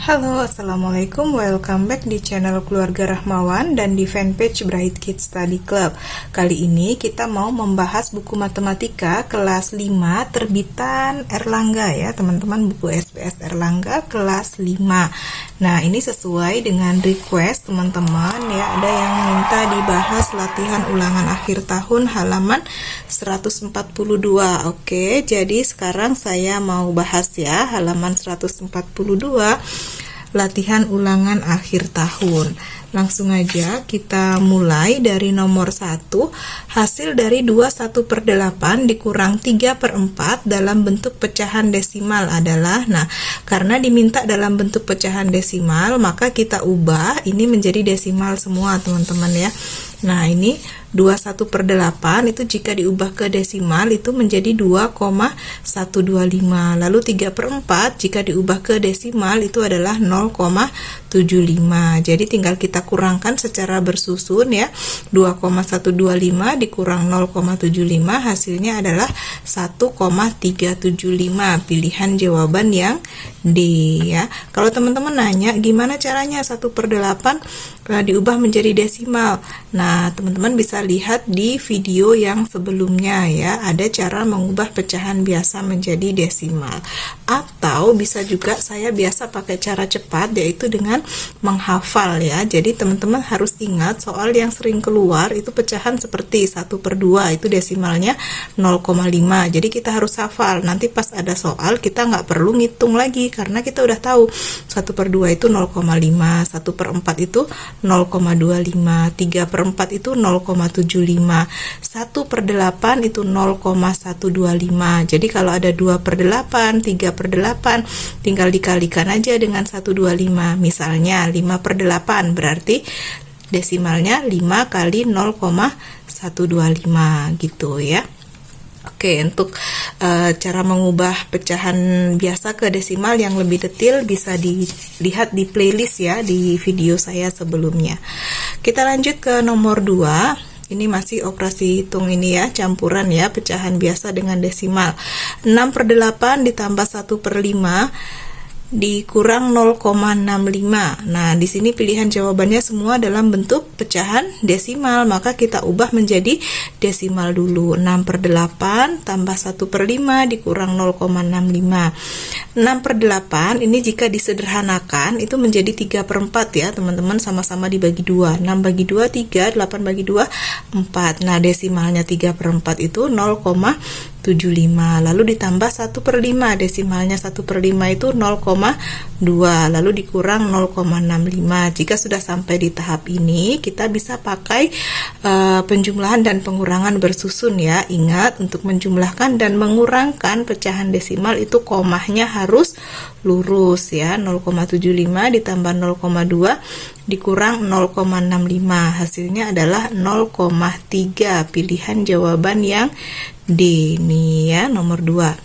Halo, Assalamualaikum, welcome back di channel Keluarga Rahmawan dan di fanpage Bright Kids Study Club. Kali ini kita mau membahas buku matematika kelas 5 terbitan Erlangga ya teman-teman, buku SPS Erlangga kelas 5. Nah, ini sesuai dengan request teman-teman ya, ada yang minta dibahas latihan ulangan akhir tahun halaman 142. Oke, jadi sekarang saya mau bahas ya halaman 142, latihan ulangan akhir tahun. Langsung aja kita mulai dari nomor 1. Hasil dari 21/8 dikurang 3/4 dalam bentuk pecahan desimal adalah, nah karena diminta dalam bentuk pecahan desimal maka kita ubah ini menjadi desimal semua teman-teman ya. Nah ini 21/8 itu jika diubah ke desimal itu menjadi 2,125. Lalu 3/4 jika diubah ke desimal itu adalah 0,75. Jadi tinggal kita kurangkan secara bersusun ya. 2,125 dikurang 0,75 hasilnya adalah 1,375. Pilihan jawaban yang D ya. Kalau teman-teman nanya gimana caranya 1/8 diubah menjadi desimal. Nah, teman-teman bisa lihat di video yang sebelumnya ya, ada cara mengubah pecahan biasa menjadi desimal. Atau bisa juga saya biasa pakai cara cepat, yaitu dengan menghafal ya. Jadi teman-teman harus ingat soal yang sering keluar itu pecahan seperti 1/2 itu desimalnya 0,5. Jadi kita harus hafal. Nanti pas ada soal kita nggak perlu ngitung lagi karena kita udah tahu 1/2 itu 0,5, 1/4 itu 0,25, 3/4 itu 0,75, 1/8 itu 0,125. Jadi kalau ada 2/8, 3/8 tinggal dikalikan aja dengan 125. Misalnya 5/8 berarti desimalnya 5 kali 0,125 gitu ya. Oke, untuk cara mengubah pecahan biasa ke desimal yang lebih detail bisa dilihat di playlist ya, di video saya sebelumnya. Kita lanjut ke nomor 2. Ini masih operasi hitung ini ya, campuran ya, pecahan biasa dengan desimal. 6/8 ditambah 1/5 dikurang 0,65. Nah, di sini pilihan jawabannya semua dalam bentuk pecahan desimal, maka kita ubah menjadi desimal dulu. 6/8 tambah 1/5 dikurang 0,65. 6/8 ini jika disederhanakan itu menjadi 3/4 ya, teman-teman, sama-sama dibagi 2. 6 bagi 2 3, 8 bagi 2 4. Nah, desimalnya 3/4 itu 0,75. Lalu ditambah 1/5, desimalnya 1/5 itu 0,2, lalu dikurang 0,65. Jika sudah sampai di tahap ini, kita bisa pakai penjumlahan dan pengurangan bersusun ya. Ingat, untuk menjumlahkan dan mengurangkan pecahan desimal itu komahnya harus lurus ya. 0,75 ditambah 0,2 dikurang 0,65, hasilnya adalah 0,3. Pilihan jawaban yang D nih ya, nomor 2.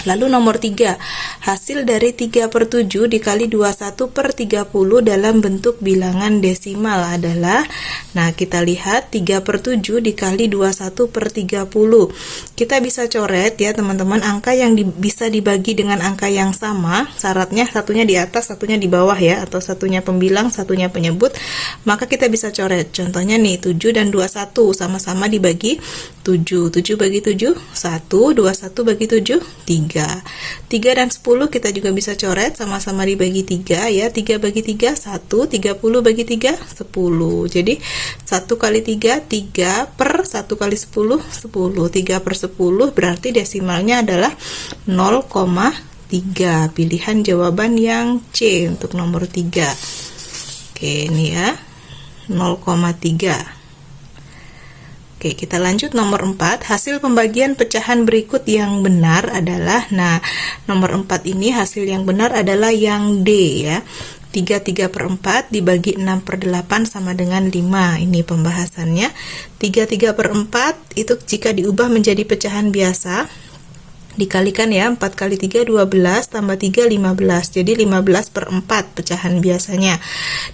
Lalu nomor 3, hasil dari 3/7 dikali 21/30 dalam bentuk bilangan desimal adalah, nah kita lihat 3/7 dikali 21/30. Kita bisa coret ya teman-teman, angka yang bisa dibagi dengan angka yang sama, syaratnya satunya di atas, satunya di bawah ya, atau satunya pembilang, satunya penyebut, maka kita bisa coret. Contohnya nih, 7 dan 21 sama-sama dibagi 7. 7 bagi 7, 1, 21 bagi 7, 3. 3 dan 10 kita juga bisa coret, sama-sama dibagi 3 ya. 3 bagi 3, 1, 30 bagi 3, 10. Jadi 1 kali 3, 3 per 1 kali 10, 10. 3 per 10 berarti desimalnya adalah 0,3. Pilihan jawaban yang C untuk nomor 3. Oke, ini ya, 0,3. Oke, kita lanjut nomor 4. Hasil pembagian pecahan berikut yang benar adalah, nah nomor 4 ini hasil yang benar adalah yang D ya. 3/4 dibagi 6/8 sama dengan 5. Ini pembahasannya. 3/4 itu jika diubah menjadi pecahan biasa dikalikan ya, 4 kali 3 12 tambah 3 15, jadi 15/4 pecahan biasanya.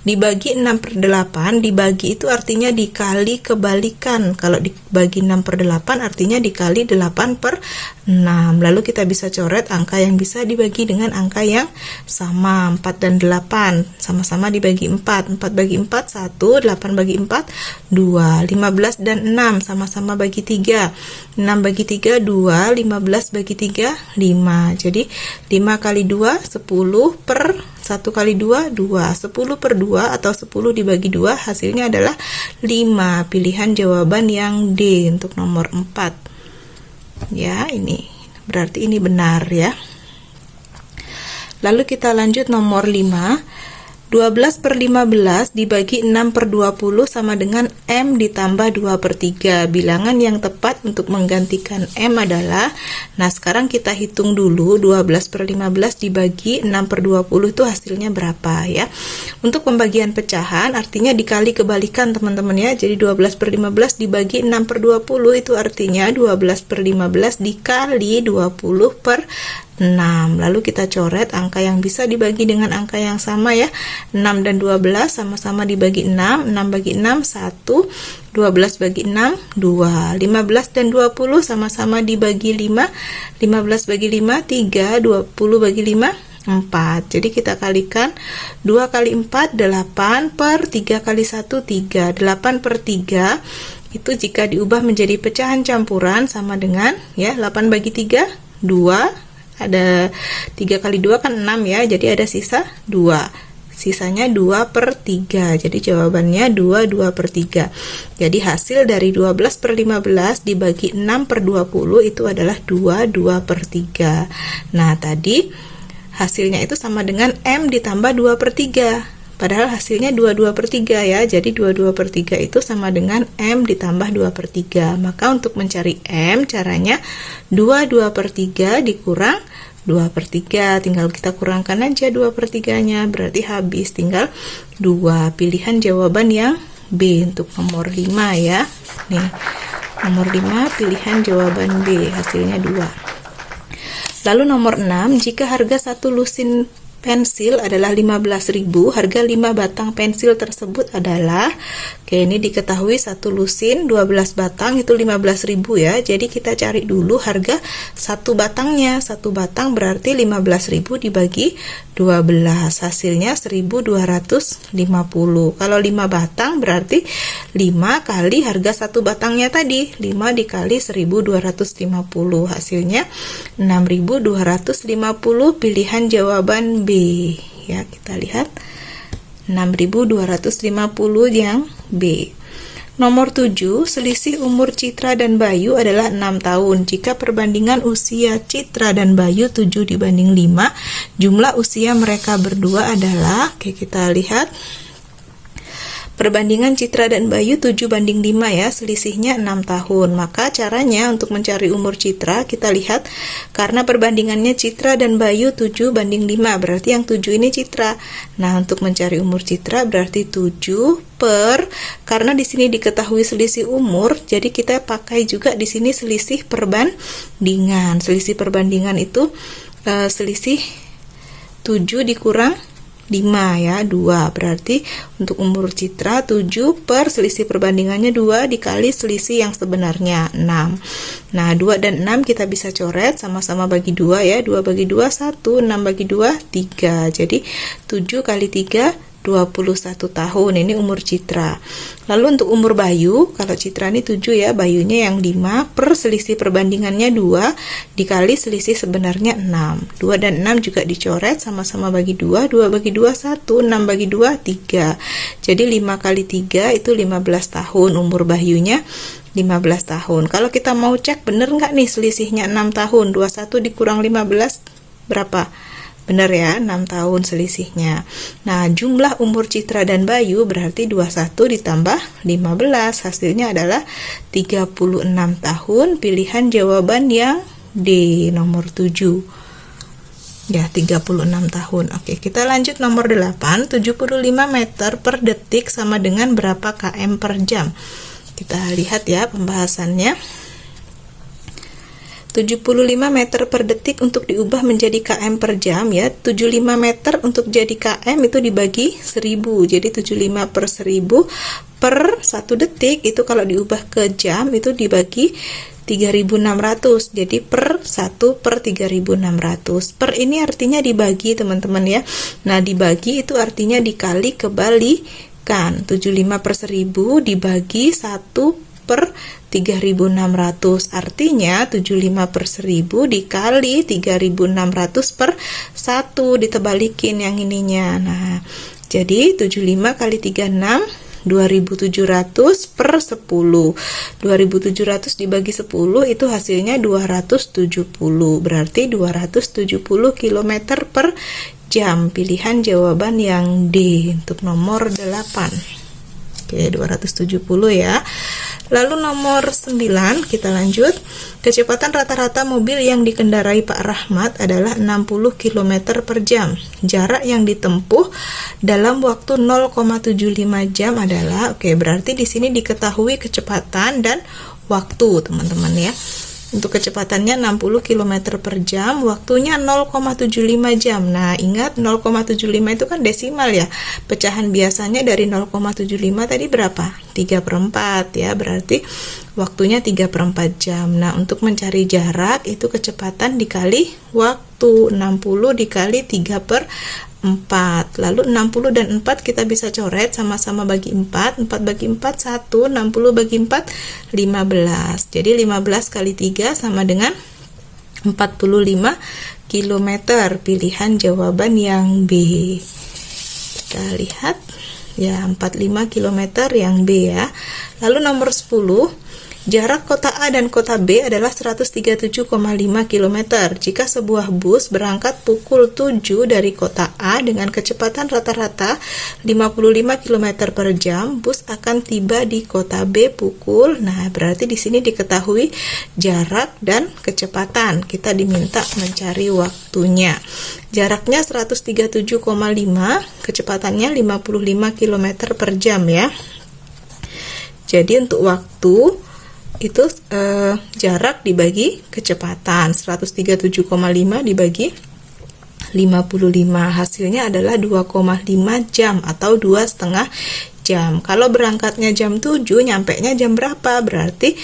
Dibagi 6/8, dibagi itu artinya dikali kebalikan. Kalau dibagi 6/8 artinya dikali 8/6. Lalu kita bisa coret angka yang bisa dibagi dengan angka yang sama. 4 dan 8 sama-sama dibagi 4, 4 bagi 4 1, 8 bagi 4 2, 15 dan 6 sama-sama bagi 3, 6 bagi 3 2, 15 bagi 3 5. Jadi 5 kali 2 10 per 1 kali 2 2, 10/2 atau 10 dibagi 2 hasilnya adalah 5. Pilihan jawaban yang D untuk nomor 4 ya. Ini berarti ini benar ya. Lalu kita lanjut nomor 5. 12/15 dibagi 6/20 sama dengan M ditambah 2/3. Bilangan yang tepat untuk menggantikan M adalah, nah sekarang kita hitung dulu 12/15 dibagi 6/20 itu hasilnya berapa ya. Untuk pembagian pecahan artinya dikali kebalikan teman-teman ya. Jadi 12/15 dibagi 6/20 itu artinya 12/15 dikali 20/6. Lalu kita coret angka yang bisa dibagi dengan angka yang sama ya. 6 dan 12 sama-sama dibagi 6, 6 bagi 6 1, 12 bagi 6 2, 15 dan 20 sama-sama dibagi 5, 15 bagi 5 3, 20 bagi 5 4. Jadi kita kalikan 2 kali 4 8 per 3 kali 1 3, 8/3 itu jika diubah menjadi pecahan campuran sama dengan ya 8 bagi 3 2, ada 3 kali 2 kan 6 ya, jadi ada sisa 2, sisanya 2/3. Jadi jawabannya 2/3. Jadi hasil dari 12/15 dibagi 6/20 itu adalah 2/3. Nah tadi hasilnya itu sama dengan M ditambah 2/3, padahal hasilnya 2/3 ya. Jadi 2/3 itu sama dengan M ditambah 2/3. Maka untuk mencari M caranya 2/3 dikurang 2/3, tinggal kita kurangkan aja 2/3 nya, berarti habis tinggal 2. Pilihan jawaban yang B untuk nomor 5 ya. Nih nomor 5 pilihan jawaban B, hasilnya 2. Lalu nomor 6, jika harga satu lusin pensil adalah 15.000, harga 5 batang pensil tersebut adalah, oke ini diketahui satu lusin 12 batang itu 15.000 ya. Jadi kita cari dulu harga satu batangnya. Satu batang berarti 15.000 dibagi 12, hasilnya 1.250. Kalau 5 batang berarti 5 kali harga satu batangnya tadi, 5 dikali 1.250, hasilnya 6.250. Pilihan jawaban B ya. Kita lihat 6.250 yang B. Nomor 7, selisih umur Citra dan Bayu adalah 6 tahun. Jika perbandingan usia Citra dan Bayu 7 dibanding 5, jumlah usia mereka berdua adalah, oke kita lihat perbandingan Citra dan Bayu 7 banding 5 ya, selisihnya 6 tahun. Maka caranya untuk mencari umur Citra, kita lihat karena perbandingannya Citra dan Bayu 7 banding 5, berarti yang 7 ini Citra. Nah, untuk mencari umur Citra berarti 7 per, karena di sini diketahui selisih umur, jadi kita pakai juga di sini selisih perbandingan. Selisih perbandingan itu selisih 7 dikurang 5 ya, 2. Berarti untuk umur Citra 7 per selisih perbandingannya 2 dikali selisih yang sebenarnya 6. Nah 2 dan 6 kita bisa coret, sama-sama bagi 2 ya, 2 bagi 2 1, 6 bagi 2 3. Jadi 7 kali 3 21 tahun, ini umur Citra. Lalu untuk umur Bayu, kalau Citra ini 7 ya, Bayunya yang 5 per selisih perbandingannya 2 dikali selisih sebenarnya 6. 2 dan 6 juga dicoret, sama-sama bagi 2, 2 bagi 2 1, 6 bagi 2 3. Jadi 5 kali 3 itu 15 tahun umur Bahyunya, 15 tahun. Kalau kita mau cek bener nggak nih selisihnya 6 tahun, 21 dikurang 15 berapa? Benar ya, 6 tahun selisihnya. Nah, jumlah umur Citra dan Bayu berarti 21 ditambah 15, hasilnya adalah 36 tahun. Pilihan jawaban yang D, nomor 7. Ya, 36 tahun. Oke, kita lanjut nomor 8. 75 meter per detik sama dengan berapa km per jam? Kita lihat ya pembahasannya. 75 meter per detik untuk diubah menjadi km per jam ya. 75 meter untuk jadi km itu dibagi 1000. Jadi 75 per 1000 per 1 detik itu kalau diubah ke jam itu dibagi 3600. Jadi per 1 per 3600. Per ini artinya dibagi, teman-teman ya. Nah, dibagi itu artinya dikali kebalikan. 75 per 1000 dibagi 1 per 3600, artinya 75 per 1000 dikali 3600 per 1, ditebalikin yang ininya. Nah, jadi 75 kali 36 2700 per 10. 2700 dibagi 10 itu hasilnya 270. Berarti 270 km per jam. Pilihan jawaban yang D untuk nomor 8. Oke, 270 ya. Lalu nomor 9, kita lanjut. Kecepatan rata-rata mobil yang dikendarai Pak Rahmat adalah 60 km per jam. Jarak yang ditempuh dalam waktu 0,75 jam adalah, oke, berarti di sini diketahui kecepatan dan waktu, teman-teman ya. Untuk kecepatannya 60 km per jam, waktunya 0,75 jam. Nah, ingat 0,75 itu kan desimal ya. Pecahan biasanya dari 0,75 tadi berapa? 3/4 ya, berarti waktunya 3/4 jam. Nah, untuk mencari jarak itu kecepatan dikali waktu, 60 dikali 3/4. Lalu 60 dan 4 kita bisa coret, sama-sama bagi 4. 4 bagi 4 1, 60 bagi 4 15. Jadi 15 kali 3 sama dengan 45 km. Pilihan jawaban yang B. Kita lihat ya, 45 km yang B ya. Lalu nomor 10, jarak kota A dan kota B adalah 137,5 km. Jika sebuah bus berangkat pukul 7 dari kota A dengan kecepatan rata-rata 55 km per jam, bus akan tiba di kota B pukul. Nah, berarti di sini diketahui jarak dan kecepatan. Kita diminta mencari waktunya. Jaraknya 137,5, kecepatannya 55 km per jam ya. Jadi untuk waktu itu jarak dibagi kecepatan, 137,5 dibagi 55, hasilnya adalah 2,5 jam atau 2,5 jam. Kalau berangkatnya jam 7, nyampenya jam berapa? Berarti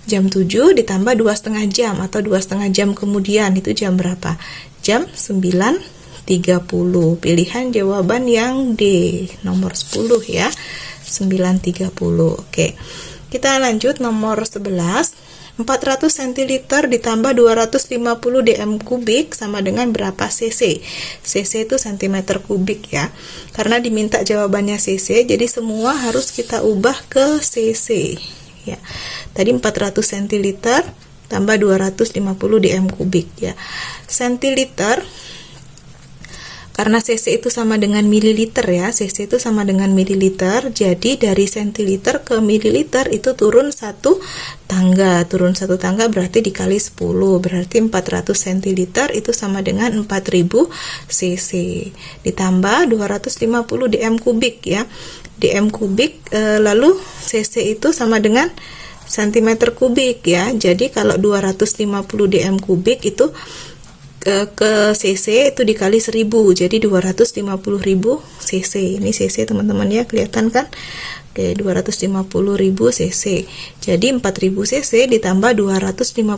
jam 7 ditambah 2,5 jam atau 2,5 jam kemudian, itu jam berapa? Jam 9.30. Pilihan jawaban yang D, nomor 10 ya, 9.30. Oke. Kita lanjut nomor 11. 400 cl ditambah 250 dm kubik sama dengan berapa cc? Cc itu cm kubik ya. Karena diminta jawabannya cc, jadi semua harus kita ubah ke cc ya. Tadi 400 cl tambah 250 dm kubik ya. Centiliter, karena cc itu sama dengan mililiter ya, cc itu sama dengan mililiter, jadi dari centiliter ke mililiter itu turun satu tangga berarti dikali 10, berarti 400 centiliter itu sama dengan 4000 cc, ditambah 250 dm kubik ya, dm kubik, lalu cc itu sama dengan centimeter kubik ya, jadi kalau 250 dm kubik itu ke cc itu dikali 1000, jadi 250.000 cc. Ini cc teman-teman ya, kelihatan kan? Oke, 250.000 cc. Jadi 4000 cc ditambah 250.000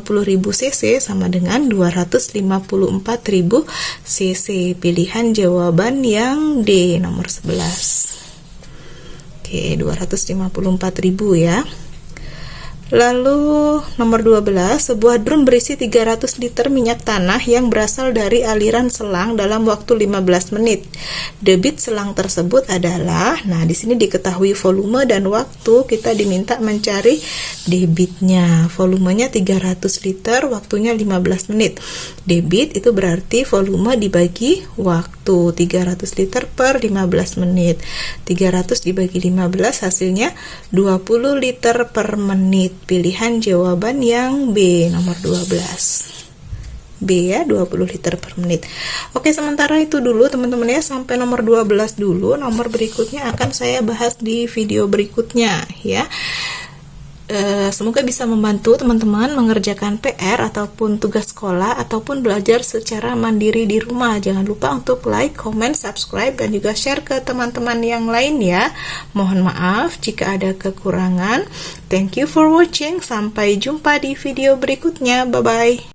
cc sama dengan 254.000 cc. Pilihan jawaban yang D, nomor 11. Oke, 254.000 ya. Lalu nomor 12, sebuah drum berisi 300 liter minyak tanah yang berasal dari aliran selang dalam waktu 15 menit. Debit selang tersebut adalah, nah di sini diketahui volume dan waktu, kita diminta mencari debitnya. Volumenya 300 liter, waktunya 15 menit. Debit itu berarti volume dibagi waktu, 300 liter per 15 menit. 300 dibagi 15 hasilnya 20 liter per menit. Pilihan jawaban yang B, nomor 12. B ya, 20 liter per menit. Oke, sementara itu dulu teman-teman ya, sampai nomor 12 dulu. Nomor berikutnya akan saya bahas di video berikutnya ya. Semoga bisa membantu teman-teman mengerjakan PR ataupun tugas sekolah ataupun belajar secara mandiri di rumah. Jangan lupa untuk like, comment, subscribe, dan juga share ke teman-teman yang lain ya. Mohon maaf jika ada kekurangan. Thank you for watching. Sampai jumpa di video berikutnya. Bye-bye.